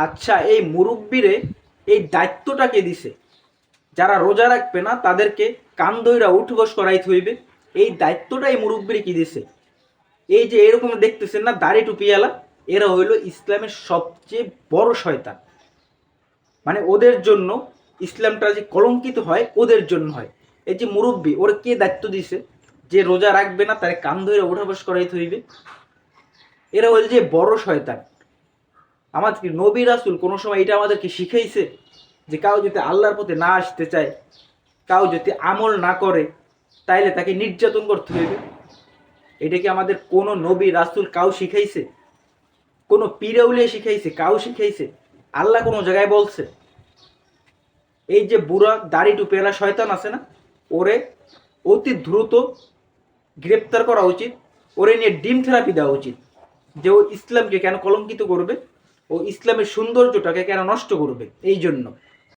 আচ্ছা, এই মুরব্বিরে এই দায়িত্বটাকে দিছে, যারা রোজা রাখবে না তাদেরকে কান ধইরা উঠবস করাইতে হইবে, এই দায়িত্বটা এই মুরব্বিরে কি দিছে? এই যে এরকম দেখতেছেন না দাড়ি টুপিওয়ালা, এরা হইল ইসলামের সবচেয়ে বড় শয়তান। মানে ওদের জন্য ইসলামটা যে কলঙ্কিত হয় ওদের জন্য হয়। এই যে মুরব্বী, ওর কে দায়িত্ব দিছে যে রোজা রাখবে না তার কান ধরে উঠাবস করাইতে হইবে? এরা হইল যে বড় শয়তান। আমাদেরকে নবী রাসূল কোনো সময় এটা আমাদেরকে শিখাইছে যে কাউ যদি আল্লাহর পথে না আসতে চায়, কাউ যদি আমল না করে, তাইলে তাকে নির্যাতন করতে হইবে? এটা কি আমাদের কোনো নবী রাসূল কাউ শিখাইছে? কোনো পীরাউলিয়া শিখাইছে? কাউ শিখাইছে? আল্লাহ কোনো জায়গায় বলছে? এই যে বুড়া দাড়ি টুপিওয়ালা শয়তান আছে না, ওরে অতি দ্রুত গ্রেপ্তার করা উচিত, ওরে নিয়ে ডিম থেরাপি দেওয়া উচিত। যে ও ইসলামকে কেন কলঙ্কিত করবে, ও ইসলামের সৌন্দর্যটাকে কেন নষ্ট করবে, এই জন্য।